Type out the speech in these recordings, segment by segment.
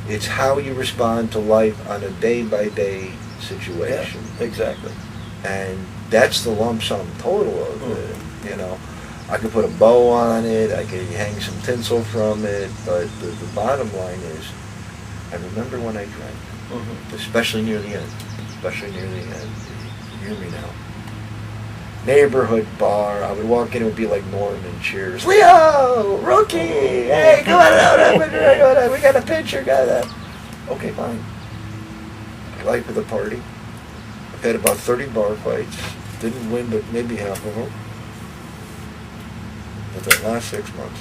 It's how you respond to life on a day-by-day situation. Yeah, exactly. And that's the lump sum total of it, you know. I could put a bow on it, I could hang some tinsel from it, but the bottom line is, I remember when I drank, especially near the end. You hear me now. Neighborhood bar, I would walk in, it would be like Norman Cheers. Leo! Rookie! Hey, come on out, we got a pitcher, got that. Okay, fine. Life of the party. I've had about 30 bar fights. Didn't win, but maybe half of them. But that last 6 months,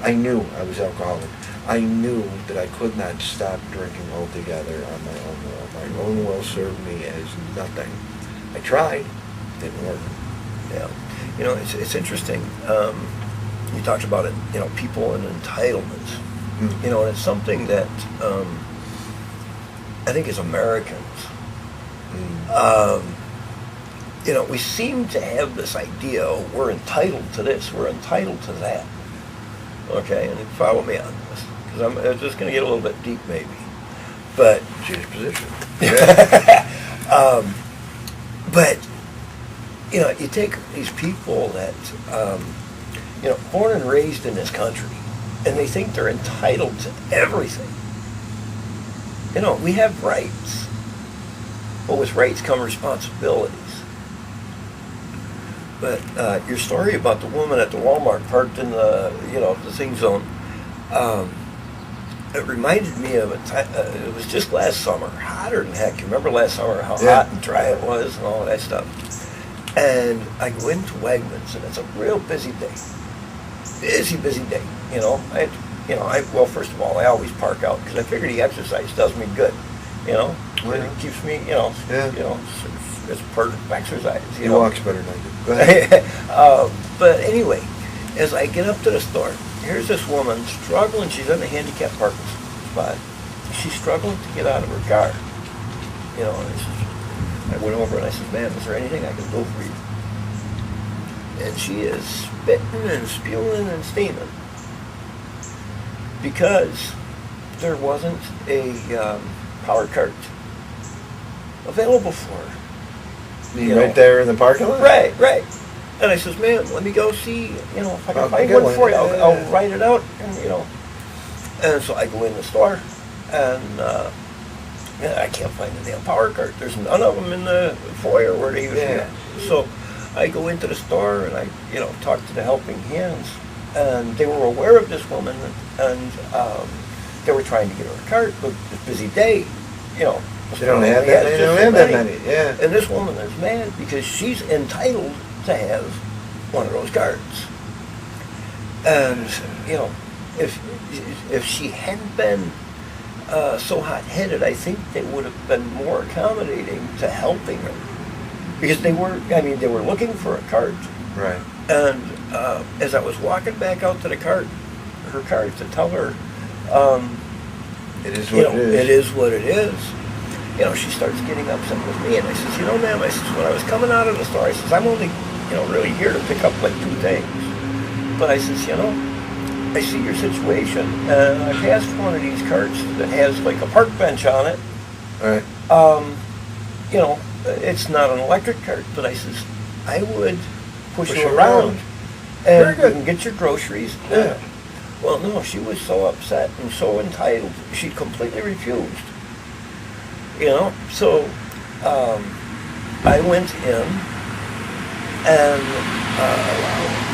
I knew I was alcoholic. I knew that I could not stop drinking altogether on my own will. My own will served me as nothing. I tried, didn't work. Yeah, you know, it's interesting. You talked about it, you know, people and entitlements. You know, and it's something that I think as Americans, you know, we seem to have this idea, oh, we're entitled to this, we're entitled to that. Okay, and follow me on this, because I'm just going to get a little bit deep maybe. But Change position. But, you know, you take these people that, you know, born and raised in this country, and they think they're entitled to everything. You know, we have rights, but with rights come responsibilities. But your story about the woman at the Walmart parked in the, you know, the thing zone, it reminded me of a time, it was just last summer, hotter than heck. You remember last summer how hot and dry it was and all that stuff? And I go into Wegmans, and it's a real busy day. Busy day, you know. Well, first of all, I always park out because I figure the exercise does me good, you know. It keeps me, you know, it's part of exercise. He walks better than I do. Go ahead. But anyway, as I get up to the store, here's this woman struggling. She's in a handicapped parking spot. She's struggling to get out of her car. You know, and I went over and I said, "Ma'am, is there anything I can do for you?" And she is spitting and spewing and steaming because there wasn't a power cart available for her. Right there in the parking lot? Right. And I says, "Ma'am, let me go see, you know, if I can find one for you. I'll write it out, and, you know." And so I go in the store, and I can't find the damn power cart. There's none of them in the foyer where they usually are. So I go into the store, and I, you know, talk to the helping hands, and they were aware of this woman, and they were trying to get her a cart, but it's a busy day, you know. They don't have that many. Yeah. And this woman is mad because she's entitled to have one of those cards. And, you know, if she hadn't been so hot-headed, I think they would have been more accommodating to helping her. Because they were looking for a cart. Right. And as I was walking back out to her cart to tell her, it is what it is. It is what it is. You know, she starts getting upset with me, and I says, "You know, ma'am," I says, "when I was coming out of the store, I says, I'm only, you know, really here to pick up like 2 things. But I says, you know, I see your situation, and I passed one of these carts that has like a park bench on it. All right. You know, it's not an electric cart, but I says, I would push you around and you can get your groceries." Yeah. Well, no, she was so upset and so entitled, she completely refused. You know, so I went in and,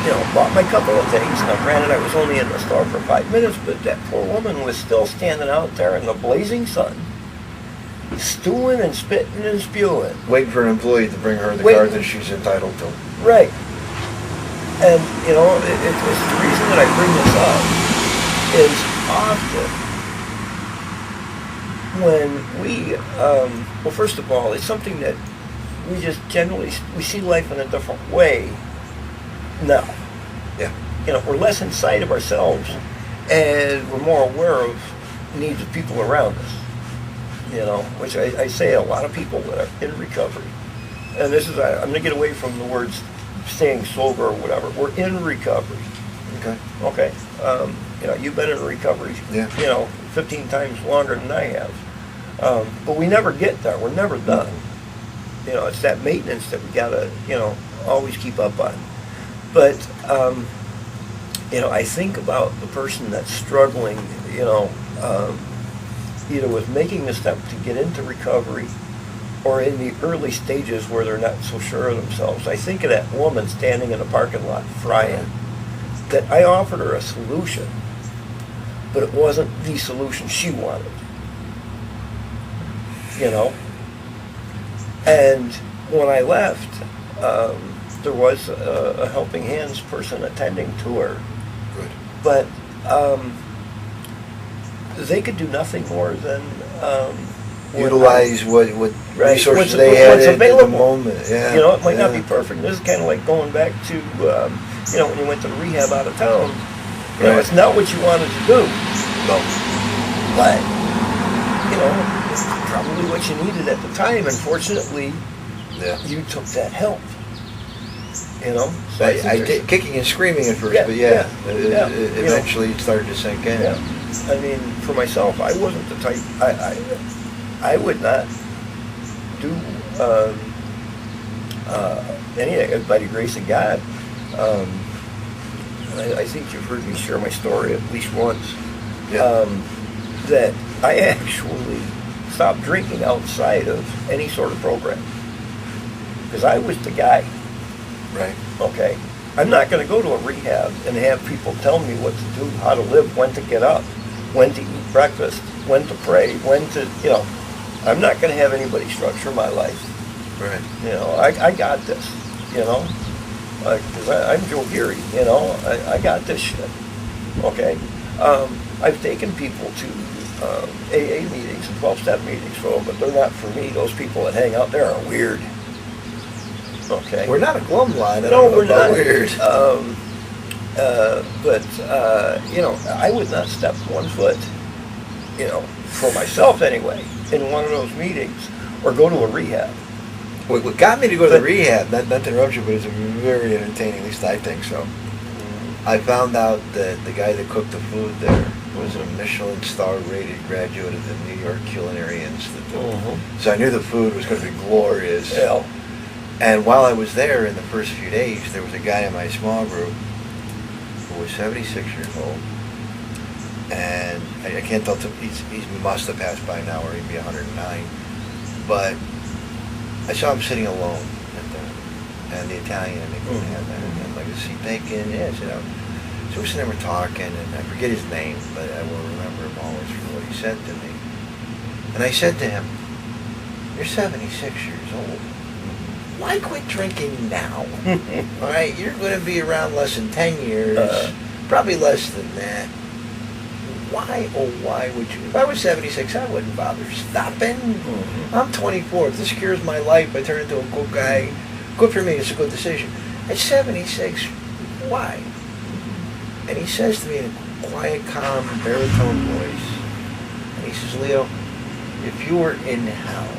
you know, bought my couple of things. Now, granted, I was only in the store for 5 minutes, but that poor woman was still standing out there in the blazing sun, stewing and spitting and spewing. Waiting for an employee to bring her the card that she's entitled to. Right. And, you know, it's the reason that I bring this up is often when we, well, first of all, it's something that we just generally, we see life in a different way now. Yeah. You know, we're less inside of ourselves, and we're more aware of needs of people around us. You know, which I say a lot of people that are in recovery. And this is, I'm going to get away from the words staying sober or whatever. We're in recovery. Okay. Okay. You've been in recovery, 15 times longer than I have. But we never get there. We're never done. It's that maintenance that we gotta, always keep up on. But, I think about the person that's struggling, either with making the step to get into recovery or in the early stages where they're not so sure of themselves. I think of that woman standing in a parking lot frying, that I offered her a solution, but it wasn't the solution she wanted. And when I left, there was a helping hands person attending to her. Good. But they could do nothing more than utilize what resources what's they had at the available. moment. Yeah. It might not be perfect. This is kind of like going back to when you went to the rehab out of town. It's not what you wanted to do. No. But it's probably what you needed at the time. And fortunately, you took that help. So I did kicking and screaming at first, but eventually it started to sink in. Yeah. I mean, for myself, I wasn't the type. I would not do anything by the grace of God. I think you've heard me share my story at least once. Yeah. That I actually stopped drinking outside of any sort of program because I was the guy. Right. Okay. I'm not going to go to a rehab and have people tell me what to do, how to live, when to get up, when to eat breakfast, when to pray, when to, I'm not going to have anybody structure my life. Right. I got this, because I'm Joe Geary, I got this shit. Okay. I've taken people to AA meetings and 12-step meetings for them, but they're not for me. Those people that hang out there are weird. Okay. We're not a glum line. No, we're not. Weird. But I would not step one foot, for myself anyway, in one of those meetings, or go to a rehab. What got me to go to the rehab, not to interrupt you, but it's very entertaining, at least I think so. I found out that the guy that cooked the food there was a Michelin star rated graduate of the New York Culinary Institute. Mm-hmm. So I knew the food was going to be glorious. Yeah. And while I was there in the first few days, there was a guy in my small group who was 76 years old. And I can't tell, he must have passed by now, or he'd be 109. But I saw him sitting alone and the Italian, and they couldn't have that. And I'm like, is he thinking? Yes, So we're sitting there, we're talking, and I forget his name, but I will remember him always for what he said to me. And I said to him, you're 76 years old. Why quit drinking now? All right, you're going to be around less than 10 years, probably less than that. Why, oh why would you? If I was 76, I wouldn't bother stopping. Mm-hmm. I'm 24. If this cures my life, I turn into a good guy. Good for me, it's a good decision. At 76, why? And he says to me in a quiet, calm, baritone voice, and he says, Leo, if you were in hell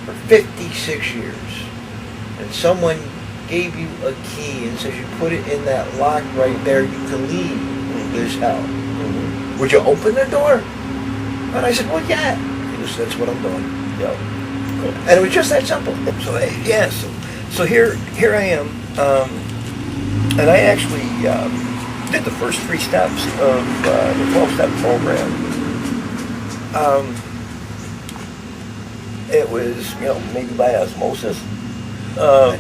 for 56 years, and someone gave you a key and says you put it in that lock right there, you can leave this hell. Mm-hmm. Would you open the door? And I said, well, yeah. He goes, that's what I'm doing. Yep. Cool. And it was just that simple. So here I am, and I actually did the first 3 steps of the 12-step program. It was, maybe by osmosis.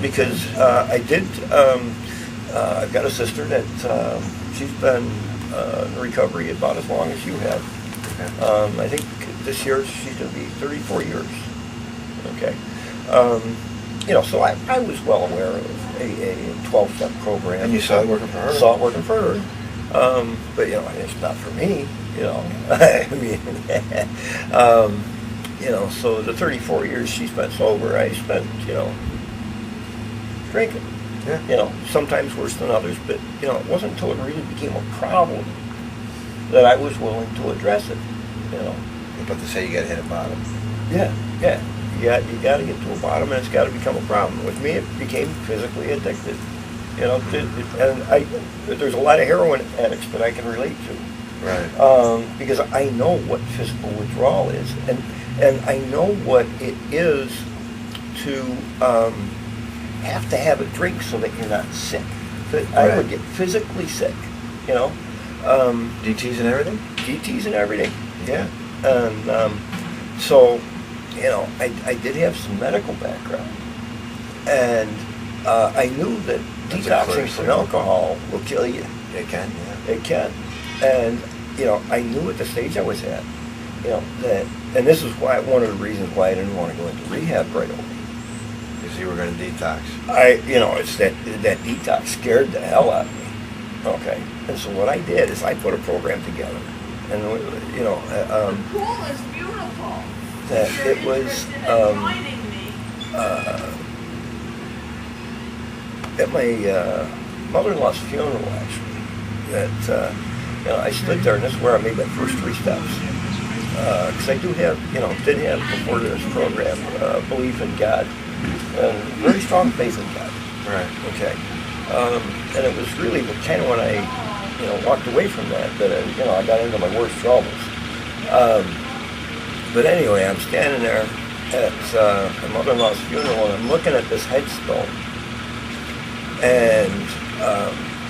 Because I did, I've got a sister that she's been in recovery about as long as you have. I think this year she's going to be 34 years. Okay. So I was well aware of a 12-step program. And you saw it working for her? Saw it working for her. But, it's not for me, I mean, so the 34 years she spent sober, I spent, drinking. Yeah. Sometimes worse than others, but, it wasn't until it really became a problem that I was willing to address it, You're about to say you got to hit a bottom. Yeah. You got to get to a bottom, and it's got to become a problem. With me, it became physically addictive. You know, there's a lot of heroin addicts that I can relate to. Right. Because I know what physical withdrawal is, and I know what it is to have to have a drink so that you're not sick. I would get physically sick, you know. DTs and everything? DTs and everything, yeah. And so, you know, I did have some medical background, and I knew that detoxing from alcohol will kill you. It can, yeah. It can. And, you know, I knew at the stage I was at, you know, that, and this is why, one of the reasons why I didn't want to go into rehab right away. Because you were going to detox. You know, it's that detox scared the hell out of me. Okay. And so what I did is I put a program together. And, you know, Cool is beautiful. that You're it was, interested in joining me. At my mother-in-law's funeral, actually, that, you know, I stood there, and this is where I made my first 3 steps. Because I do have, you know, did have before this program, belief in God, and very strong faith in God. Right. Okay. And it was really kind of when I, you know, walked away from that, you know, I got into my worst troubles. But anyway, I'm standing there at my mother-in-law's funeral, and I'm looking at this headstone. And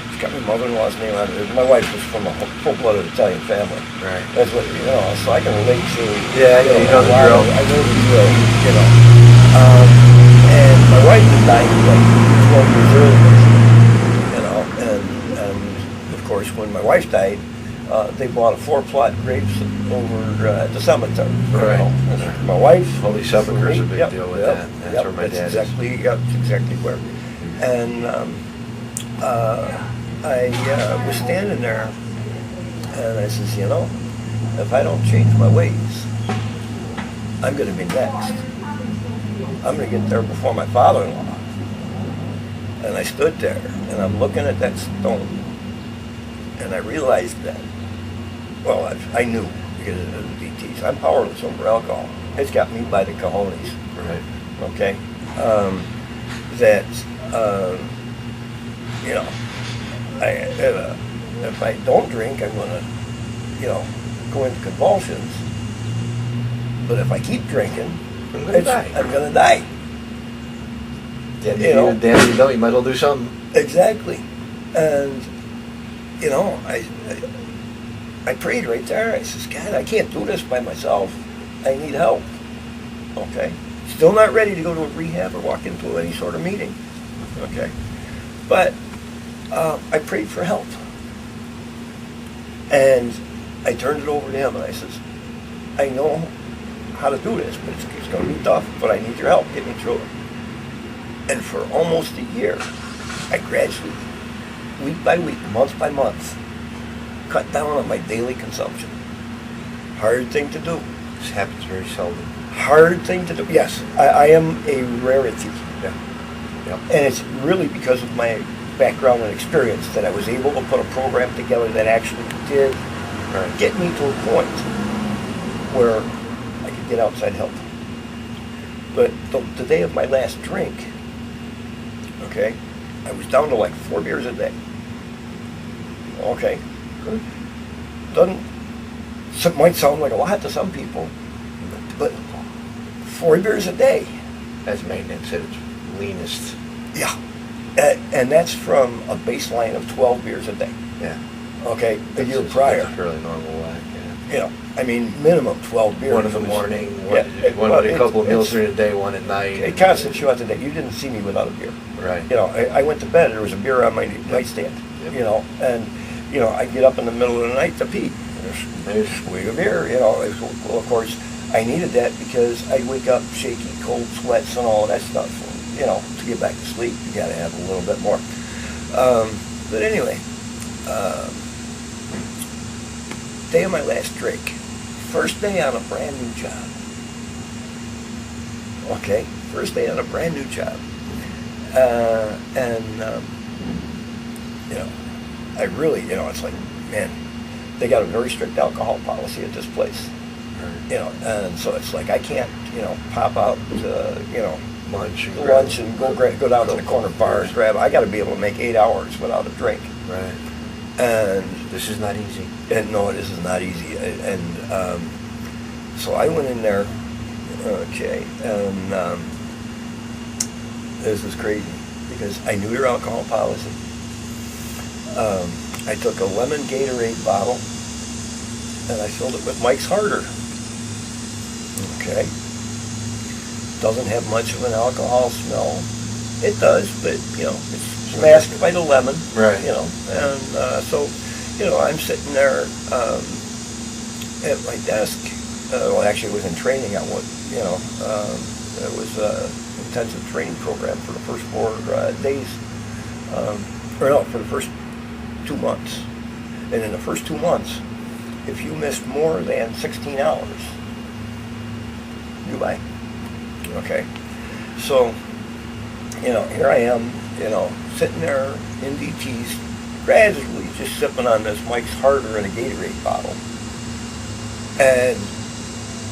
it's got my mother-in-law's name on it. My wife was from a full-blooded Italian family. Right. That's what, you know, so I can relate to. Yeah, you know the drill. I know the drill, you know. And my wife had died like 12 years earlier, you know. And of course, when my wife died, they bought a 4-plot grapes over at the cemetery. Right. You know. And my wife. Holy Sepulchre is a big Yep, deal with yep, that. That's yep, where my dad is. Yep, that's exactly where. And I was standing there, and I says, you know, if I don't change my ways, I'm going to be next. I'm going to get there before my father-in-law. And I stood there, and I'm looking at that stone, and I realized that, well, I knew because of the DTs. I'm powerless over alcohol. It's got me by the cojones. Right. Okay? You know, if I don't drink, I'm going to, you know, go into convulsions. But if I keep drinking, I'm going to die. I'm going to die. Yeah, You know? damn if you don't, you might as well do something. Exactly. And, you know, I prayed right there. I says, God, I can't do this by myself. I need help. Okay? Still not ready to go to a rehab or walk into any sort of meeting. Okay? But I prayed for help. And I turned it over to him, and I says, I know how to do this, but it's going to be tough, but I need your help. Get me through it. And for almost a year, I gradually, week by week, month by month, cut down on my daily consumption. Hard thing to do. This happens very seldom. Hard thing to do. Yes, I am a rarity. Yeah. Yep. And it's really because of my background and experience that I was able to put a program together that actually did get me to a point where I could get outside help. But the day of my last drink, okay, I was down to like 4 beers a day. Okay, good. Might sound like a lot to some people, but 4 beers a day. That's maintenance at its leanest. Yeah. And that's from a baseline of 12 beers a day. Yeah. Okay, the year prior. That's fairly normal whack, yeah. You know, I mean, minimum 12 beers. One in the morning, one well, with a couple of meals during the day, one at night. It constants you out the day. You didn't see me without a beer. Right. You know, I went to bed, there was a beer on my nightstand. Yep. You know, and, you know, I get up in the middle of the night to pee. There's a swig of beer, you know. Well, of course, I needed that because I'd wake up shaky, cold sweats and all of that stuff. You know, to get back to sleep, you got to have a little bit more. But anyway, day of my last drink, first day on a brand new job. Okay, first day on a brand new job, you know, I really, you know, it's like, man, they got a very strict alcohol policy at this place. You know, and so it's like I can't, you know, pop out, you know, lunch and go down to the corner bar and grab. I got to be able to make 8 hours without a drink. Right. And this is not easy. And no, this is not easy. And so I went in there, okay, and this is crazy because I knew your alcohol policy. I took a lemon Gatorade bottle and I filled it with Mike's Harder. Okay. Doesn't have much of an alcohol smell. It does, but it's masked by the lemon. Right. And so, I'm sitting there at my desk. Well, actually, it was in training. It was an intensive training program for the first 4 days, for the first 2 months. And in the first 2 months, if you missed more than 16 hours, goodbye. Okay. So, here I am, sitting there in DT's, gradually just sipping on this Mike's Harder in a Gatorade bottle. And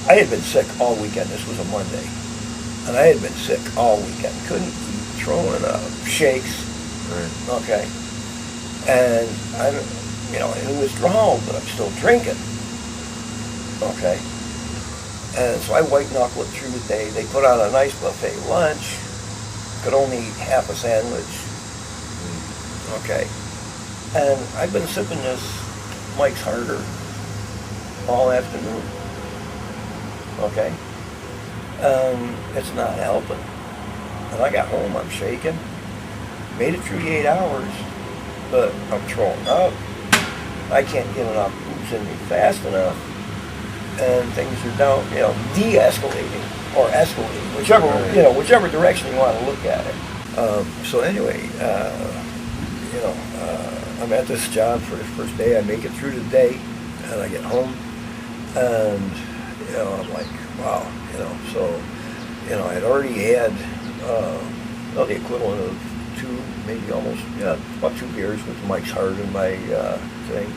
I had been sick all weekend. This was a Monday. And I had been sick all weekend. Couldn't eat, throwing up, shakes. Right. Okay. And I'm, in withdrawal, but I'm still drinking. Okay. And so I white-knuckled it through the day. They put on a nice buffet lunch. Could only eat half a sandwich. Okay. And I've been sipping this Mike's Harder all afternoon. Okay. It's not helping. And I got home, I'm shaking. Made it through the 8 hours, but I'm throwing up. I can't get enough booze in me fast enough. And things are down, de-escalating or escalating, whichever direction you want to look at it. So anyway, I'm at this job for the first day. I make it through the day, and I get home, and I'm like, wow, So, I'd already had the equivalent of 2, maybe almost, about 2 beers with Mike's Hard in my thing,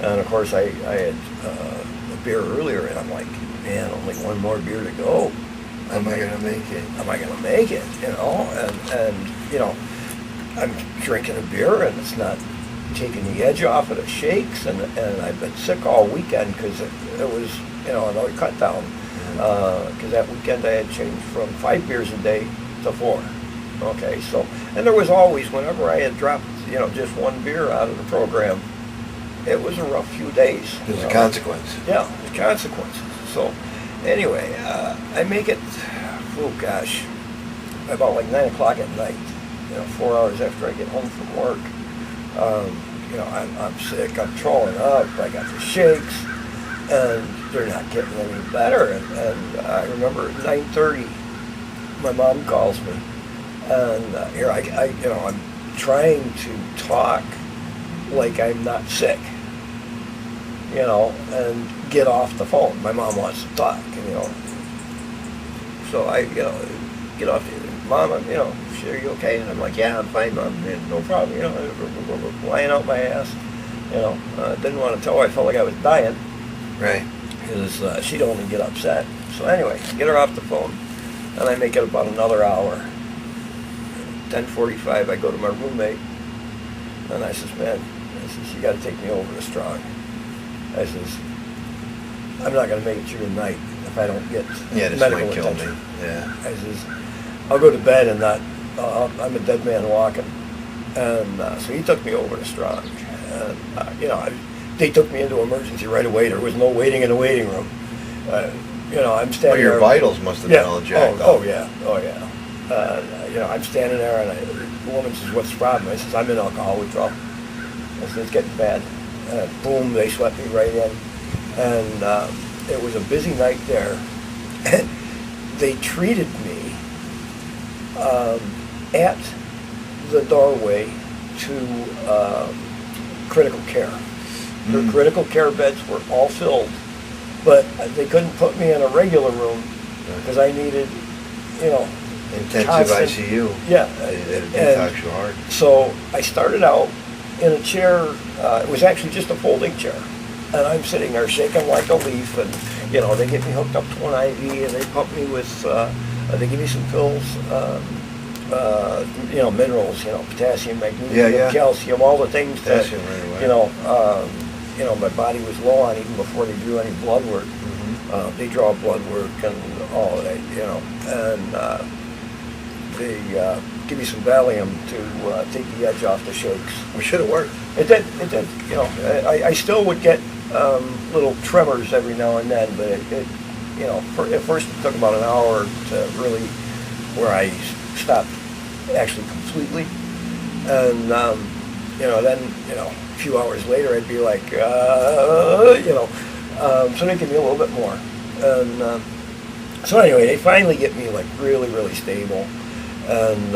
and of course I had a beer earlier, and I'm like, man, only 1 more beer to go. Am I gonna make it? Am I gonna make it? And I'm drinking a beer, and it's not taking the edge off of the shakes, and I've been sick all weekend because it was, another cut down. Because that weekend I had changed from 5 beers a day to 4. Okay, so, and there was always, whenever I had dropped, just 1 beer out of the program, it was a rough few days. There's a consequence. Yeah, there's consequences. So, anyway, I make it, about like 9 o'clock at night, 4 hours after I get home from work. I'm sick, I'm throwing up, I got the shakes, and they're not getting any better. And I remember at 9:30, my mom calls me, and here I'm trying to talk like I'm not sick, and get off the phone. My mom wants to talk, So I, get off the, Mom, are you okay? And I'm like, yeah, I'm fine, Mom, no problem, lying out my ass, didn't want to tell her I felt like I was dying. Right. Because she'd only get upset. So anyway, get her off the phone, and I make it about another hour. 10:45, I go to my roommate, and I says, man, you got to take me over to Strong. I says, I'm not going to make it through the night if I don't get medical attention. Yeah. I says, I'll go to bed and I'm a dead man walking. And so he took me over to Strong. And, they took me into emergency right away. There was no waiting in the waiting room. I'm standing Well, your there. vitals must have been all jacked up. Oh, yeah. I'm standing there, and the woman says, what's the problem? I says, I'm in alcohol withdrawal. I said, it's getting bad. Boom, they swept me right in. And it was a busy night there. And they treated me at the doorway to critical care. The critical care beds were all filled, but they couldn't put me in a regular room because I needed, intensive constant, ICU. Yeah. It'd detox your heart. So I started out in a chair. It was actually just a folding chair, and I'm sitting there shaking like a leaf. And they get me hooked up to an IV, and they pump me with They give me some pills, minerals, potassium, magnesium, Yeah. calcium, all the things that, Potassium right away. my body was low on even before they do any blood work. Mm-hmm. They draw blood work and all of that, and they give me some Valium to take the edge off the shakes. It should have worked. It did. I still would get little tremors every now and then, but at first it took about an hour to really, where I stopped actually completely, and then a few hours later I'd be like, so they give me a little bit more, and so anyway, they finally get me like really, really stable, and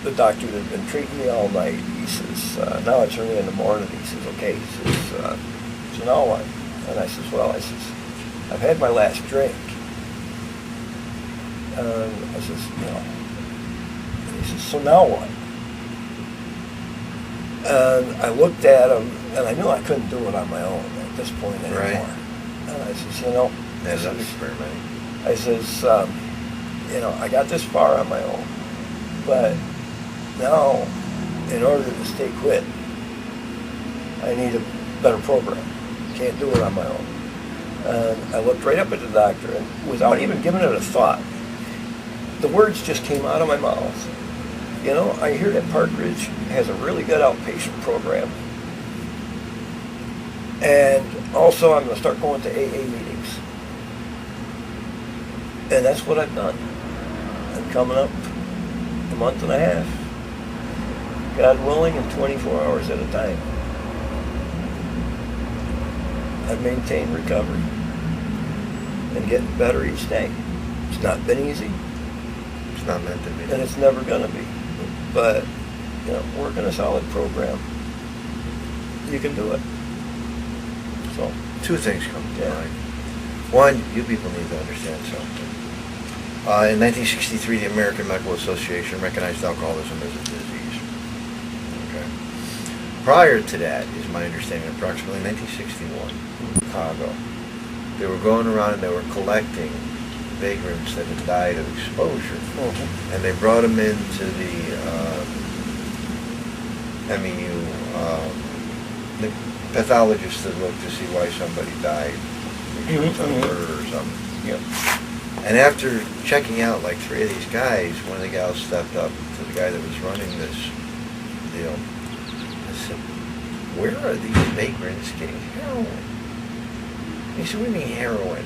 the doctor that had been treating me all night, he says, now it's early in the morning, he says, okay, he says, so now what? And I says, well, I've had my last drink. And I says, and he says, so now what? And I looked at him, and I knew I couldn't do it on my own at this point anymore. Right. And I says, That's not experimenting. I says, I got this far on my own, but now, in order to stay quit, I need a better program. Can't do it on my own. And I looked right up at the doctor, and without even giving it a thought, the words just came out of my mouth. I hear that Park Ridge has a really good outpatient program. And also I'm going to start going to AA meetings. And that's what I've done. I'm coming up a month and a half. God willing, in 24 hours at a time. I've maintained recovery and getting better each day. It's not been easy. It's not meant to be. And it's never going to be. But, working a solid program, you can do it. So, Two things come to Yeah. mind. One, you people need to understand something. In 1963, the American Medical Association recognized alcoholism as a disease. Okay. Prior to that, is my understanding, approximately 1961, in Chicago, they were going around and they were collecting vagrants that had died of exposure, and they brought them into the MEU, the pathologists that looked to see why somebody died, some murder or something. Yep. And after checking out like 3 of these guys, one of the gals stepped up to the guy that was running this deal and said, "Where are these vagrants getting heroin?" He said, "What do you mean heroin?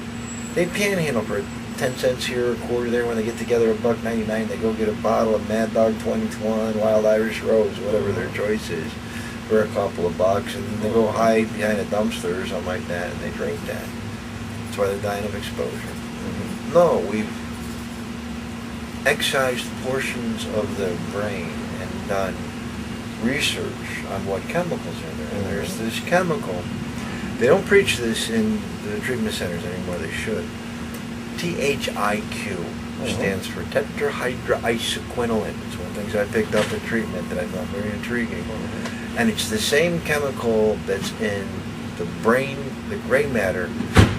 They panhandle for 10 cents here, a quarter there. When they get together $1.99, they go get a bottle of Mad Dog 2021, Wild Irish Rose, whatever their choice is, for a couple of bucks, and they go hide behind a dumpster or something like that, and they drink that. That's why they're dying of exposure." No, we've excised portions of the brain and done research on what chemicals are there. And there's this chemical. They don't preach this in the treatment centers anymore. They should. THIQ stands for tetrahydroisoquinoline. It's one of the things I picked up in treatment that I found very intriguing. And it's the same chemical that's in the brain, the gray matter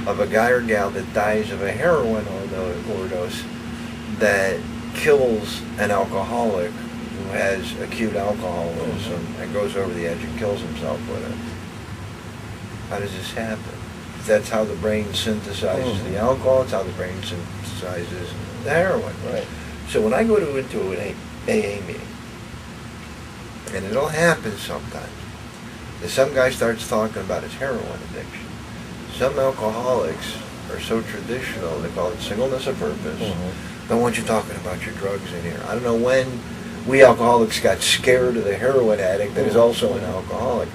of a guy or gal that dies of a heroin overdose that kills an alcoholic who has acute alcoholism and goes over the edge and kills himself with it. How does this happen? That's how the brain synthesizes the alcohol. It's how the brain synthesizes the heroin. Right. So when I go into an AA meeting, and it'll happen sometimes, that some guy starts talking about his heroin addiction. Some alcoholics are so traditional, they call it singleness of purpose. Don't want you talking about your drugs in here. I don't know when we alcoholics got scared of the heroin addict that is also an alcoholic.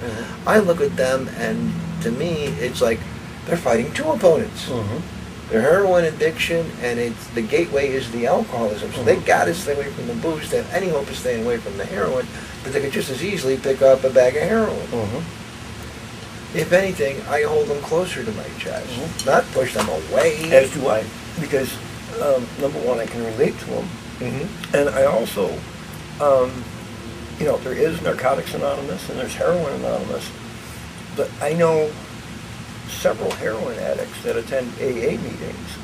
I look at them, and to me, it's like they're fighting two opponents. Their heroin addiction, and it's the gateway is the alcoholism. So they got to stay away from the booze to have any hope of staying away from the heroin, but they could just as easily pick up a bag of heroin. If anything, I hold them closer to my chest, not push them away. As do I, because number one, I can relate to them, and I also, there is Narcotics Anonymous and there's Heroin Anonymous, but I know several heroin addicts that attend AA meetings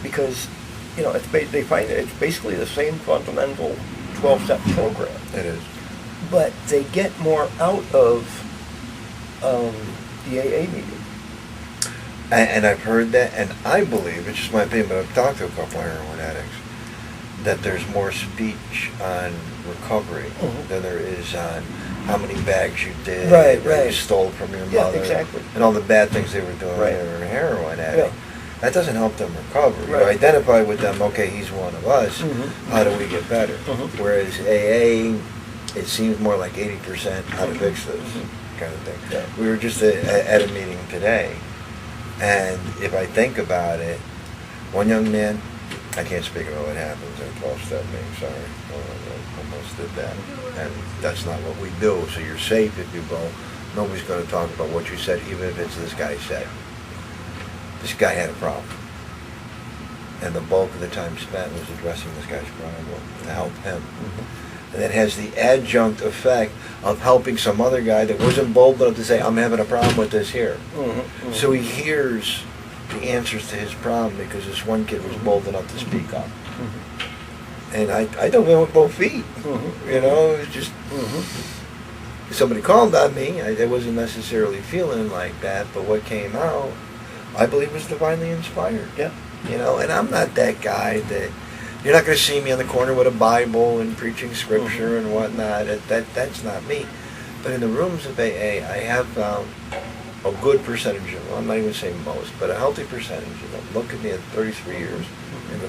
because they find it's basically the same fundamental 12-step program. It is. But they get more out of the AA meeting. And I've heard that, and I believe, it's just my opinion, but I've talked to a couple of heroin addicts, that there's more speech on recovery than there is on how many bags you did, that you stole from your mother, exactly. and all the bad things they were doing when they were a heroin addict. Yeah. That doesn't help them recover. You identify with them, okay, he's one of us, how do we get better? Whereas AA, it seems more like 80% how to fix this kind of thing. Yeah. We were just at a meeting today, and if I think about it, one young man, I can't speak about what happens in a 12-step meeting, sorry, I almost did that, and that's not what we do, so you're safe if you go. Nobody's going to talk about what you said, even if it's this guy said. This guy had a problem, and the bulk of the time spent was addressing this guy's problem to help him. And it has the adjunct effect of helping some other guy that wasn't bold enough to say, I'm having a problem with this here. So he hears the answers to his problem because this one kid was bold enough to speak up. And I don't know with both feet. You know, it was just somebody called on me. I wasn't necessarily feeling like that, but what came out, I believe, was divinely inspired. Yeah. You know, and I'm not that guy that, you're not going to see me on the corner with a Bible and preaching scripture and whatnot. That's not me. But in the rooms of AA, I have found a good percentage of them, I'm not even saying most, but a healthy percentage of them look at me at 33 years and go,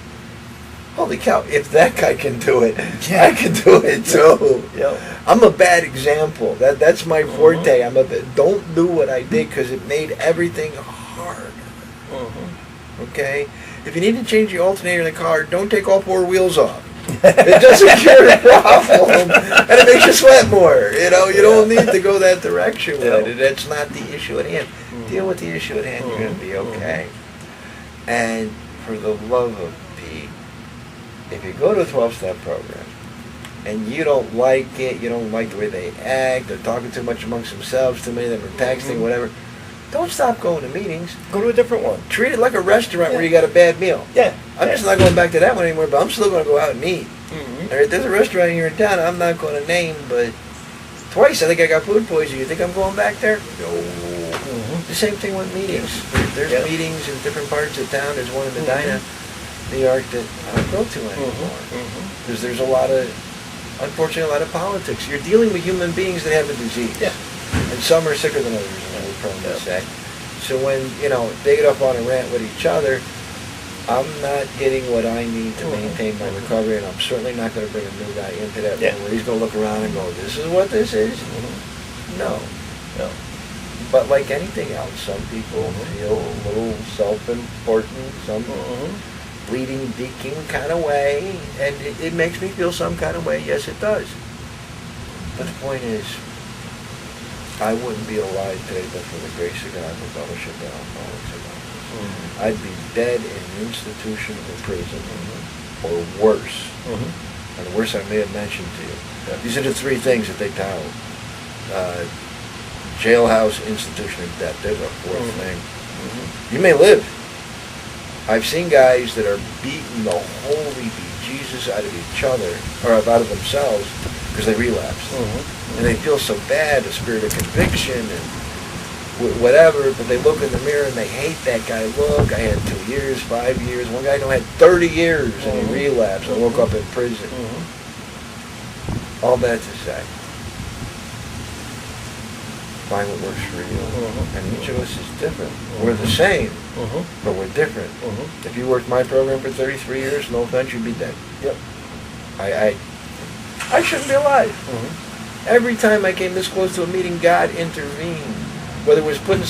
holy cow, if that guy can do it, I can do it too. I'm a bad example. That's my forte. Don't do what I did because it made everything hard. Okay? If you need to change the alternator in the car, don't take all four wheels off. It doesn't cure the problem, and it makes you sweat more. You know, you don't need to go that direction with it. That's not the issue at hand. Deal with the issue at hand. You're going to be okay. And for the love of Pete, if you go to a 12-step program and you don't like it, you don't like the way they act, they're talking too much amongst themselves, too many of them are texting, whatever, don't stop going to meetings. Go to a different one. Treat it like a restaurant where you got a bad meal. I'm just not going back to that one anymore, but I'm still going to go out and eat. All right, there's a restaurant here in town I'm not going to name, but twice I think I got food poisoning. You think I'm going back there? No. The same thing with meetings. There's meetings in different parts of town. There's one in Medina, New York, that I don't go to anymore. Because there's unfortunately, a lot of politics. You're dealing with human beings that have a disease. And some are sicker than others, I would probably say. So when, they get up on a rant with each other, I'm not getting what I need to maintain my recovery, and I'm certainly not going to bring a new guy into that room where he's going to look around and go, this is what this is? No. But like anything else, some people feel a little self-important, some bleeding, deaking kind of way, and it makes me feel some kind of way. Yes, it does. But the point is, I wouldn't be alive today but for the grace of God, the fellowship of Alcoholics Anonymous. I'd be dead in an institution or prison, or worse. And the worse I may have mentioned to you. These are the three things that they tout. Jailhouse, institution, and death. There's a fourth thing. You may live. I've seen guys that are beating the holy bejesus out of each other, or out of themselves, because they relapsed. And they feel so bad, a spirit of conviction and whatever, but they look in the mirror and they hate that guy. Look, I had 2 years, 5 years. One guy had 30 years and he relapsed and woke up in prison. All that to say, find what works for you. And each of us is different. We're the same, but we're different. If you worked my program for 33 years, no offense, you'd be dead. I shouldn't be alive. Every time I came this close to a meeting, God intervened. Whether it was putting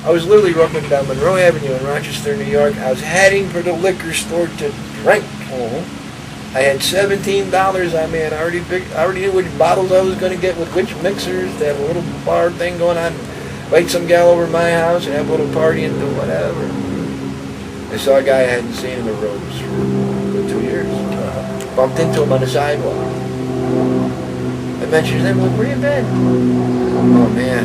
I was literally walking down Monroe Avenue in Rochester, New York. I was heading for the liquor store to drink. I had $17 on me, and I already knew which bottles I was going to get with which mixers to have a little bar thing going on. Invite some gal over to my house and have a little party and do whatever. I saw a guy I hadn't seen in the rooms for 2 years. Bumped into him on the sidewalk. I mentioned his name. I'm like, where you been? Oh man,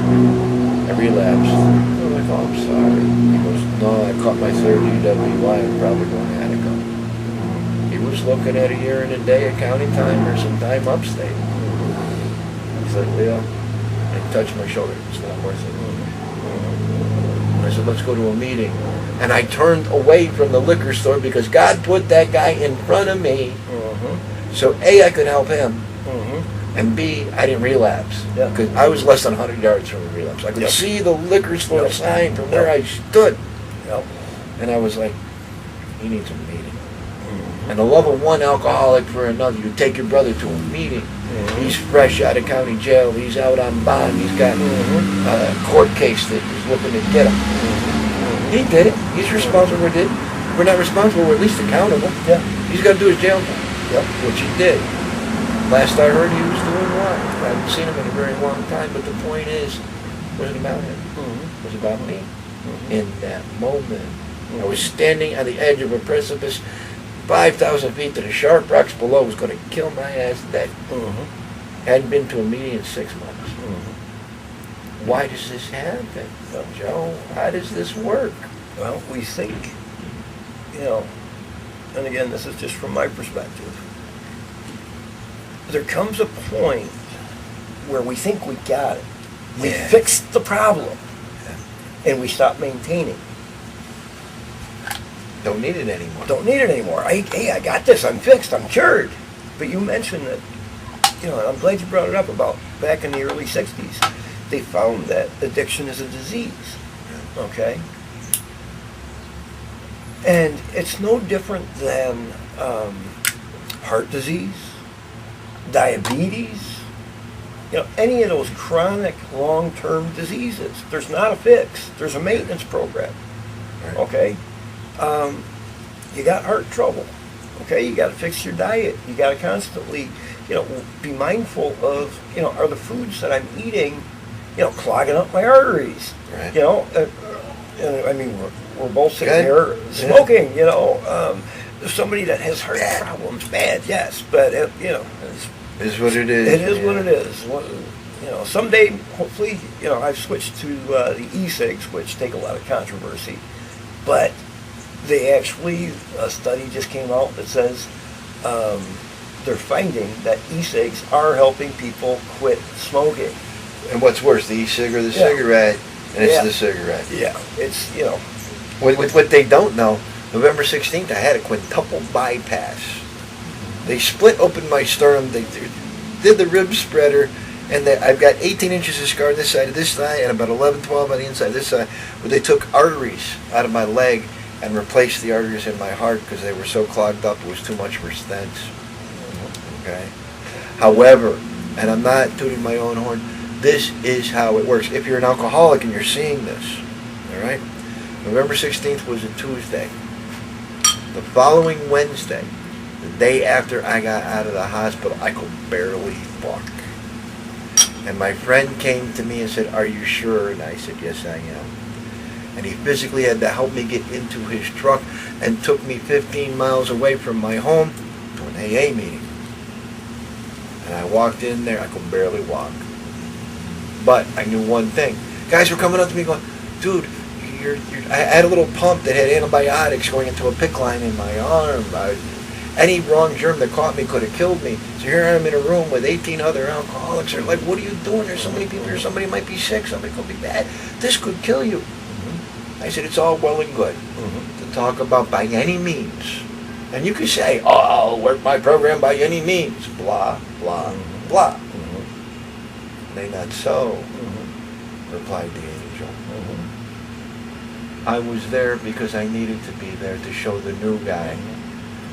I relapsed. I'm like, oh, I'm sorry. He goes, no, I caught my third UWI. I'm probably going to Attica. was looking at a year and a day accounting time or some time upstate. He's like, Leo, and he touched my shoulder. It's not worth it. I said, let's go to a meeting. And I turned away from the liquor store because God put that guy in front of me. So A, I could help him. And B, I didn't relapse. Because I was less than 100 yards from a relapse. I could see the liquor store sign from where I stood. And I was like, he needs a meeting. And the love of one alcoholic for another. You take your brother to a meeting. He's fresh out of county jail. He's out on bond. He's got a court case that he's looking to get him. He did it. He's responsible for it. We're not responsible. We're at least accountable. He's got to do his jail time, which he did. Last I heard, he was doing well. I haven't seen him in a very long time. But the point is, it wasn't about him. It was about me. In that moment, I was standing on the edge of a precipice, 5,000 feet to the sharp rocks below. Was going to kill my ass dead. Hadn't been to a meeting in 6 months. Why does this happen, Joe? How does this work? Well, we think, and again, this is just from my perspective, there comes a point where we think we got it. We fixed the problem, and we stop maintaining. Don't need it anymore. Don't need it anymore. Hey, I got this. I'm fixed. I'm cured. But you mentioned that, and I'm glad you brought it up about back in the early 60s. They found that addiction is a disease, okay? And it's no different than heart disease, diabetes, any of those chronic long-term diseases. There's not a fix. There's a maintenance program, okay? You got heart trouble, okay? You got to fix your diet. You got to constantly, be mindful of, are the foods that I'm eating, clogging up my arteries. I mean, we're both sitting here smoking. Somebody that has heart problems, bad, yes, but is what it is. It is what it is. Someday, hopefully, I've switched to the e-cigs, which take a lot of controversy, but they actually, a study just came out that says they're finding that e-cigs are helping people quit smoking. And what's worse, the e-cig or the cigarette? And it's the cigarette. It's, What they don't know, November 16th, I had a quintuple bypass. They split open my sternum, they did the rib spreader, and I've got 18 inches of scar on this side of this thigh and about 11, 12 on the inside of this side, where they took arteries out of my leg and replaced the arteries in my heart because they were so clogged up, it was too much for stents. Okay? However, and I'm not tooting my own horn, this is how it works. If you're an alcoholic and you're seeing this, all right? November 16th was a Tuesday. The following Wednesday, the day after I got out of the hospital, I could barely walk. And my friend came to me and said, "Are you sure?" And I said, "Yes, I am." And he physically had to help me get into his truck and took me 15 miles away from my home to an AA meeting. And I walked in there, I could barely walk. But I knew one thing. Guys were coming up to me going, "Dude, I had a little pump that had antibiotics going into a PICC line in my arm. Any wrong germ that caught me could have killed me. So here I am in a room with 18 other alcoholics. They're like, what are you doing? There's so many people here. Somebody might be sick. Somebody could be bad. This could kill you." I said, it's all well and good to talk about by any means. And you can say, "Oh, I'll work my program by any means." Blah, blah, blah. "Nay, not so," replied the angel. I was there because I needed to be there to show the new guy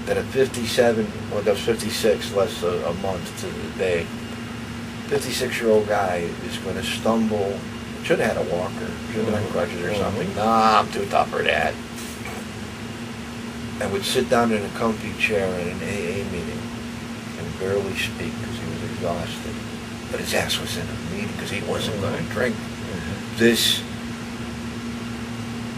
that a 57, well, that was 56, less a month to the day, 56-year-old guy is going to stumble. Should have had a walker, should have been on crutches or something. Nah, I'm too tough for that. And would sit down in a comfy chair in an AA meeting and barely speak because he was exhausted. But his ass was in a meeting because he wasn't going to drink. This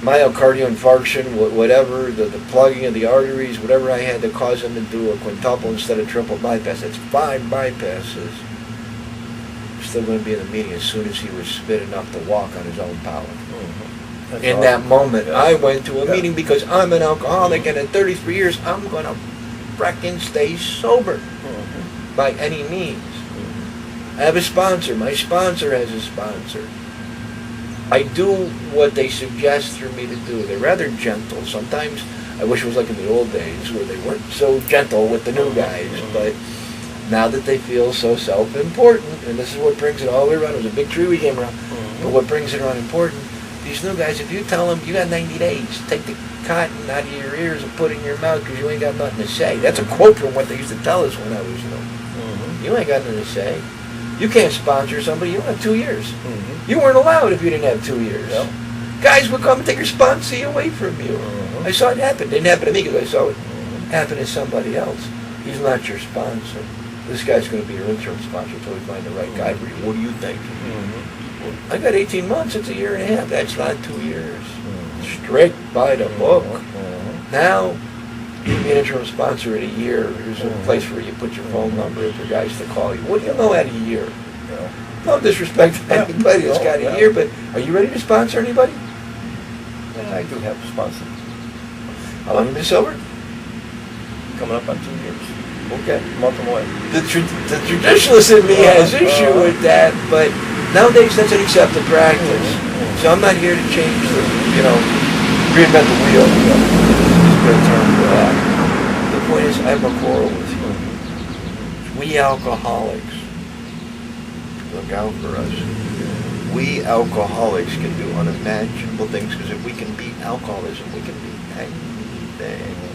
myocardial infarction, whatever, the plugging of the arteries, whatever I had to cause him to do a quintuple instead of triple bypass. That's 5 bypasses. Still going to be in the meeting as soon as he was fit enough to walk on his own power. In awesome. That moment, I went to a meeting because I'm an alcoholic, and in 33 years, I'm going to frickin' stay sober by any means. I have a sponsor. My sponsor has a sponsor. I do what they suggest for me to do. They're rather gentle. Sometimes I wish it was like in the old days where they weren't so gentle with the new guys, but now that they feel so self-important, and this is what brings it all the way around. It was a big tree we came around, but what brings it around important, these new guys, if you tell them you got 90 days, take the cotton out of your ears and put it in your mouth because you ain't got nothing to say. That's a quote from what they used to tell us when I was young. You ain't got nothing to say. You can't sponsor somebody. You don't have 2 years. You weren't allowed if you didn't have 2 years. Yep. Guys would come and take your sponsor away from you. I saw it happen. It didn't happen to me because I saw it happen to somebody else. He's not your sponsor. This guy's going to be your interim sponsor until we find the right guy for you. What do you think? I got 18 months. It's a year and a half. That's not 2 years. Strict by the book. Now, you can be an interim sponsor in a year. There's a place where you put your phone number for guys to call you. What do you know at a year? No disrespect to anybody that's got a year, but are you ready to sponsor anybody? Yeah, I do have a sponsor. How long have you been sober? Coming up on 2 years. Okay. A month away. The traditionalist in me has issue with that, but nowadays that's an accepted practice. So I'm not here to change the, reinvent the wheel. Is a good term for that. The point is, I have a quarrel with you. We alcoholics, look out for us. We alcoholics can do unimaginable things because if we can beat alcoholism, we can beat anything.